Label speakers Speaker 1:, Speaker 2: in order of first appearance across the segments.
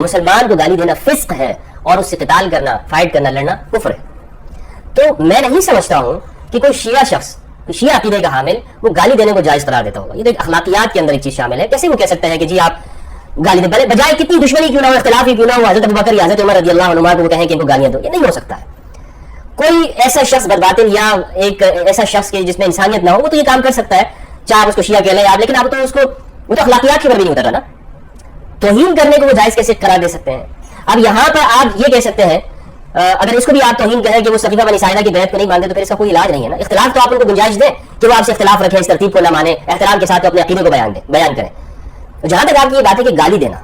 Speaker 1: مسلمان کو گالی دینا فسق ہے اور اس سے قتال کرنا، فائٹ کرنا، لڑنا کفر ہے. تو میں نہیں سمجھتا ہوں کہ کوئی شیعہ شخص، شیعہ عقیدے کا حامل، وہ گالی دینے کو جائز قرار دیتا ہوگا. یہ تو ایک اخلاقیات کے اندر ایک چیز شامل ہے. کیسے وہ کہہ سکتا ہے کہ جی آپ گالی دیں، بجائے کتنی دشمنی کیوں نہ ہو، اختلاف ہی کیوں نہ ہو، حضرت ابوبکر یا حضرت عمر رضی اللہ عنہما کو وہ کہیں کہ ان کو گالیاں دو. یہ نہیں ہو سکتا ہے. کوئی ایسا شخص بدباطن یا ایک ایسا شخص کے جس میں انسانیت نہ ہو، وہ تو یہ کام کر سکتا ہے. چاہے آپ اس کو شیعہ کہہ لیں آپ، لیکن آپ تو اس کو، وہ تو اخلاقیات کے اوپر بھی نہیں اتر رہا نا. توہین کرنے کو وہ جائز کیسے قرار دے سکتے ہیں؟ اب یہاں پر آپ یہ کہہ سکتے ہیں، اگر اس کو بھی آپ توہین کہیں کہ وہ صفیفہ بنی سائدہ کی بیعت کو نہیں مانتے، تو پھر اس کا کوئی علاج نہیں ہے نا. اختلاف تو آپ ان کو گنجائش دیں کہ وہ آپ سے اختلاف رکھیں، اس ترتیب کو نہ مانیں، احترام کے ساتھ اپنے عقیدے کو بیان کریں. جہاں تک آپ کی یہ بات ہے کہ گالی دینا،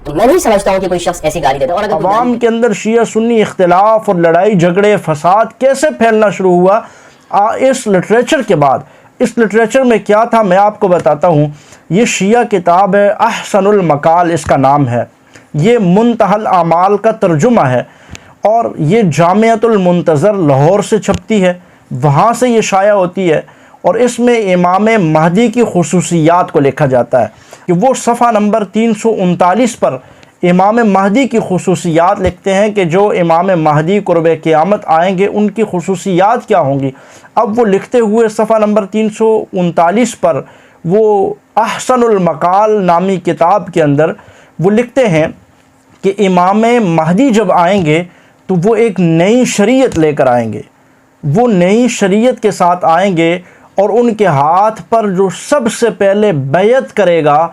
Speaker 1: تو میں نہیں سمجھتا ہوں کہ کوئی شخص ایسی گالی دیتا. اور
Speaker 2: عوام کے اندر شیعہ سنی اختلاف اور لڑائی جھگڑے فساد کیسے پھیلنا شروع ہوا اس لٹریچر کے بعد؟ اس لٹریچر میں کیا تھا میں آپ کو بتاتا ہوں. یہ شیعہ کتاب ہے، احسن المقال اس کا نام ہے. یہ منتہی الاعمال کا ترجمہ ہے اور یہ جامعۃ المنتظر لاہور سے چھپتی ہے، وہاں سے یہ شائع ہوتی ہے. اور اس میں امام مہدی کی خصوصیات کو لکھا جاتا ہے کہ وہ صفحہ نمبر 339 پر امام مہدی کی خصوصیات لکھتے ہیں کہ جو امام مہدی قرب قیامت آئیں گے ان کی خصوصیات کیا ہوں گی. اب وہ لکھتے ہوئے صفحہ نمبر 339 پر وہ احسن المقال نامی کتاب کے اندر وہ لکھتے ہیں کہ امام مہدی جب آئیں گے تو وہ ایک نئی شریعت لے کر آئیں گے. وہ نئی شریعت کے ساتھ آئیں گے اور ان کے ہاتھ پر جو سب سے پہلے بیعت کرے گا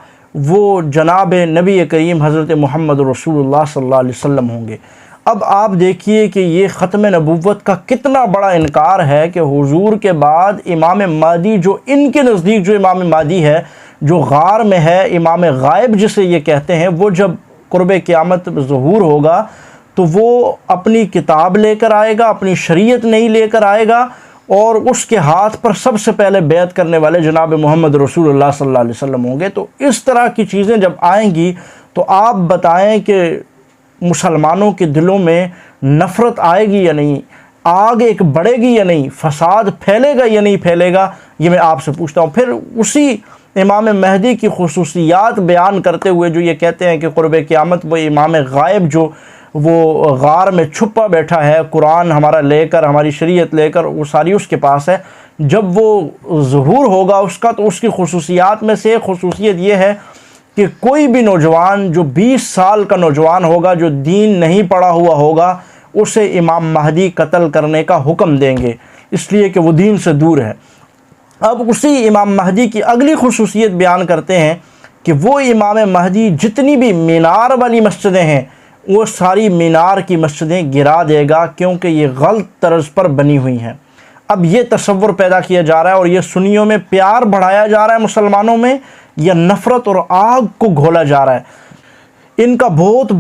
Speaker 2: وہ جناب نبی کریم حضرت محمد رسول اللہ صلی اللہ علیہ وسلم ہوں گے. اب آپ دیکھیے کہ یہ ختم نبوت کا کتنا بڑا انکار ہے کہ حضور کے بعد امام مہدی، جو ان کے نزدیک جو امام مہدی ہے، جو غار میں ہے، امام غائب جسے یہ کہتے ہیں، وہ جب قرب قیامت ظہور ہوگا تو وہ اپنی کتاب لے کر آئے گا، اپنی شریعت نہیں لے کر آئے گا، اور اس کے ہاتھ پر سب سے پہلے بیعت کرنے والے جناب محمد رسول اللہ صلی اللہ علیہ وسلم ہوں گے. تو اس طرح کی چیزیں جب آئیں گی تو آپ بتائیں کہ مسلمانوں کے دلوں میں نفرت آئے گی یا نہیں، آگ ایک بڑھے گی یا نہیں، فساد پھیلے گا یا نہیں پھیلے گا؟ یہ میں آپ سے پوچھتا ہوں. پھر اسی امام مہدی کی خصوصیات بیان کرتے ہوئے جو یہ کہتے ہیں کہ قرب قیامت وہ امام غائب جو وہ غار میں چھپا بیٹھا ہے، قرآن ہمارا لے کر، ہماری شریعت لے کر، وہ ساری اس کے پاس ہے، جب وہ ظہور ہوگا اس کا تو اس کی خصوصیات میں سے ایک خصوصیت یہ ہے کہ کوئی بھی نوجوان جو 20 سال کا نوجوان ہوگا، جو دین نہیں پڑھا ہوا ہوگا، اسے امام مہدی قتل کرنے کا حکم دیں گے، اس لیے کہ وہ دین سے دور ہے. اب اسی امام مہدی کی اگلی خصوصیت بیان کرتے ہیں کہ وہ امام مہدی جتنی بھی مینار والی مسجدیں ہیں وہ ساری مینار کی مسجدیں گرا دے گا، کیونکہ یہ غلط طرز پر بنی ہوئی ہیں. اب یہ تصور پیدا کیا جا رہا ہے اور یہ سنیوں میں پیار بڑھایا جا رہا ہے مسلمانوں میں، یا نفرت اور آگ کو گھولا جا رہا ہے. ان کا بہت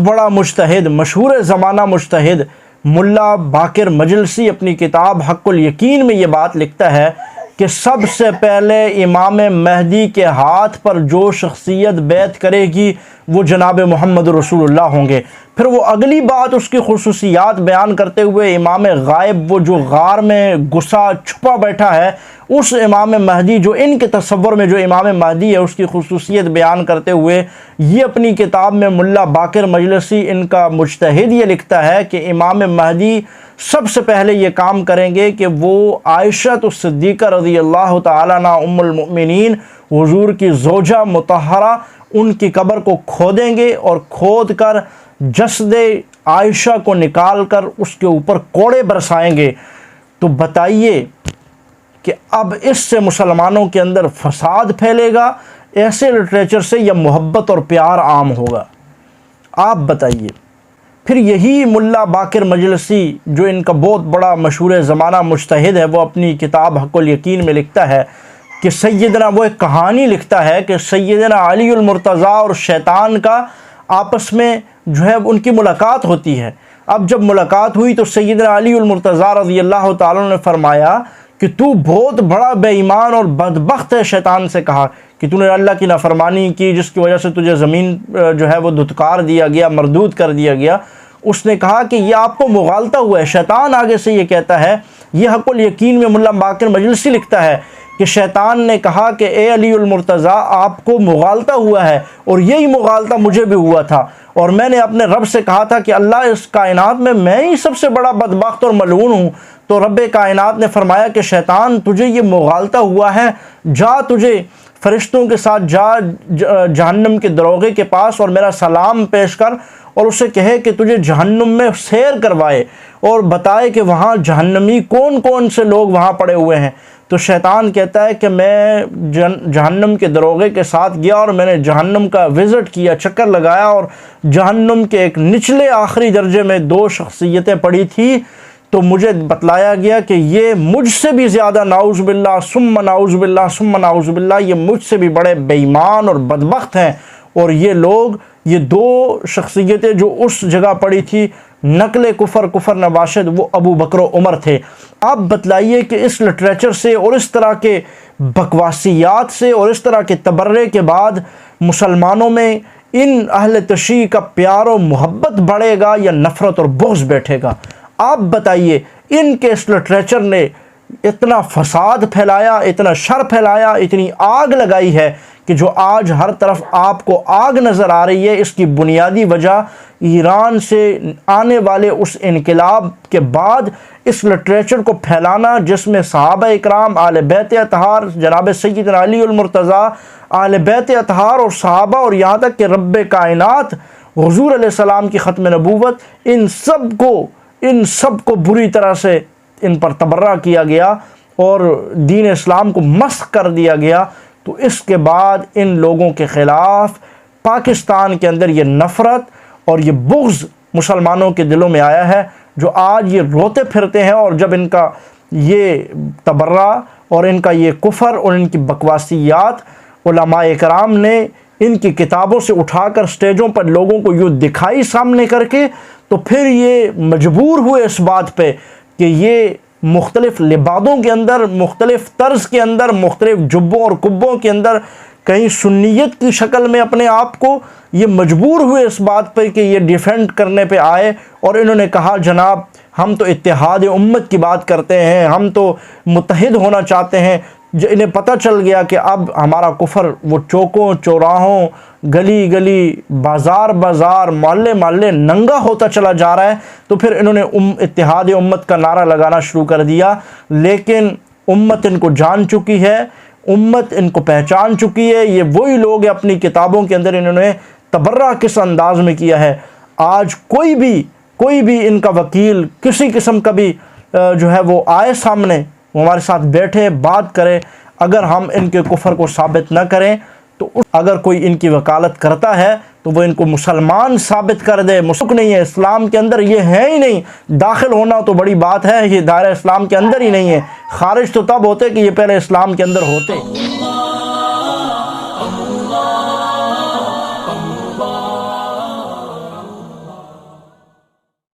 Speaker 2: بڑا مجتہد، مشہور زمانہ مجتہد ملا باقر مجلسی اپنی کتاب حق الیقین میں یہ بات لکھتا ہے کہ سب سے پہلے امام مہدی کے ہاتھ پر جو شخصیت بیعت کرے گی وہ جناب محمد رسول اللہ ہوں گے. پھر وہ اگلی بات اس کی خصوصیات بیان کرتے ہوئے امام غائب، وہ جو غار میں گسا چھپا بیٹھا ہے، اس امام مہدی جو ان کے تصور میں جو امام مہدی ہے اس کی خصوصیت بیان کرتے ہوئے یہ اپنی کتاب میں ملا باقر مجلسی ان کا مجتہد یہ لکھتا ہے کہ امام مہدی سب سے پہلے یہ کام کریں گے کہ وہ عائشہ صدیقہ رضی اللہ تعالیٰ عنہا ام المؤمنین حضور کی زوجہ مطہرہ، ان کی قبر کو کھودیں گے اور کھود کر جسد عائشہ کو نکال کر اس کے اوپر کوڑے برسائیں گے. تو بتائیے کہ اب اس سے مسلمانوں کے اندر فساد پھیلے گا ایسے لٹریچر سے، یا محبت اور پیار عام ہوگا؟ آپ بتائیے. پھر یہی ملا باقر مجلسی جو ان کا بہت بڑا مشہور زمانہ مجتہد ہے، وہ اپنی کتاب حق الیقین میں لکھتا ہے کہ سیدنا، وہ ایک کہانی لکھتا ہے کہ سیدنا علی المرتضیٰ اور شیطان کا آپس میں جو ہے ان کی ملاقات ہوتی ہے. اب جب ملاقات ہوئی تو سیدنا علی المرتضیٰ رضی اللہ تعالیٰ نے فرمایا کہ تو بہت بڑا بے ایمان اور بدبخت ہے. شیطان سے کہا کہ تو نے اللہ کی نافرمانی کی جس کی وجہ سے تجھے زمین جو ہے وہ دھتکار دیا گیا، مردود کر دیا گیا. اس نے کہا کہ یہ آپ کو مغالطہ ہوا ہے. شیطان آگے سے یہ کہتا ہے یہ حق الیقین میں ملا باقر مجلسی لکھتا ہے کہ شیطان نے کہا کہ اے علی المرتضیٰ آپ کو مغالطہ ہوا ہے، اور یہی مغالطہ مجھے بھی ہوا تھا، اور میں نے اپنے رب سے کہا تھا کہ اللہ اس کائنات میں ہی سب سے بڑا بدبخت اور ملعون ہوں۔ تو رب کائنات نے فرمایا کہ شیطان تجھے یہ مغالطہ ہوا ہے، جا تجھے فرشتوں کے ساتھ جا جہنم کے دروغے کے پاس اور میرا سلام پیش کر، اور اسے کہے کہ تجھے جہنم میں سیر کروائے اور بتائے کہ وہاں جہنمی کون کون سے لوگ وہاں پڑے ہوئے ہیں۔ تو شیطان کہتا ہے کہ میں جہنم کے دروغے کے ساتھ گیا اور میں نے جہنم کا وزٹ کیا، چکر لگایا، اور جہنم کے ایک نچلے آخری درجے میں 2 شخصیتیں پڑی تھی، تو مجھے بتلایا گیا کہ یہ مجھ سے بھی زیادہ نعوذ باللہ ثم نعوذ باللہ ثم نعوذ باللہ، یہ مجھ سے بھی بڑے بے ایمان اور بدبخت ہیں، اور یہ لوگ، یہ 2 شخصیتیں جو اس جگہ پڑی تھی نقل کفر نباشد، وہ ابو بکر و عمر تھے۔ آپ بتلائیے کہ اس لٹریچر سے اور اس طرح کے بکواسیات سے اور اس طرح کے تبرے کے بعد مسلمانوں میں ان اہل تشیع کا پیار و محبت بڑھے گا یا نفرت اور بغض بیٹھے گا؟ آپ بتائیے، ان کے اس لٹریچر نے اتنا فساد پھیلایا، اتنا شر پھیلایا، اتنی آگ لگائی ہے کہ جو آج ہر طرف آپ کو آگ نظر آ رہی ہے، اس کی بنیادی وجہ ایران سے آنے والے اس انقلاب کے بعد اس لٹریچر کو پھیلانا، جس میں صحابہ اکرام، اہل بیت اطہار، جناب سیدنا علی المرتضیٰ، اہل بیت اطہار اور صحابہ، اور یہاں تک کہ رب کائنات حضور علیہ السلام کی ختم نبوت، ان سب کو بری طرح سے ان پر تبرہ کیا گیا اور دین اسلام کو مسخ کر دیا گیا۔ تو اس کے بعد ان لوگوں کے خلاف پاکستان کے اندر یہ نفرت اور یہ بغض مسلمانوں کے دلوں میں آیا ہے، جو آج یہ روتے پھرتے ہیں، اور جب ان کا یہ تبرہ اور ان کا یہ کفر اور ان کی بکواسیات علماء کرام نے ان کی کتابوں سے اٹھا کر سٹیجوں پر لوگوں کو یوں دکھائی سامنے کر کے، تو پھر یہ مجبور ہوئے اس بات پہ کہ یہ مختلف لبادوں کے اندر، مختلف طرز کے اندر، مختلف جبوں اور کبوں کے اندر کہیں سنیت کی شکل میں اپنے آپ کو یہ مجبور ہوئے اس بات پہ کہ یہ ڈیفینڈ کرنے پہ آئے، اور انہوں نے کہا جناب ہم تو اتحاد امت کی بات کرتے ہیں، ہم تو متحد ہونا چاہتے ہیں۔ انہیں پتہ چل گیا کہ اب ہمارا کفر وہ چوکوں چوراہوں، گلی گلی، بازار بازار، محلے محلے ننگا ہوتا چلا جا رہا ہے، تو پھر انہوں نے اتحاد امت کا نعرہ لگانا شروع کر دیا۔ لیکن امت ان کو جان چکی ہے، امت ان کو پہچان چکی ہے، یہ وہی لوگ ہیں، اپنی کتابوں کے اندر انہوں نے تبرہ کس انداز میں کیا ہے۔ آج کوئی بھی ان کا وکیل کسی قسم کا بھی جو ہے وہ آئے سامنے، وہ ہمارے ساتھ بیٹھے بات کرے، اگر ہم ان کے کفر کو ثابت نہ کریں، تو اگر کوئی ان کی وکالت کرتا ہے تو وہ ان کو مسلمان ثابت کر دے۔ مسلم نہیں ہے، اسلام کے اندر یہ ہے ہی نہیں، داخل ہونا تو بڑی بات ہے، یہ دائرہ اسلام کے اندر ہی نہیں ہے، خارج تو تب ہوتے کہ یہ پہلے اسلام کے اندر ہوتے۔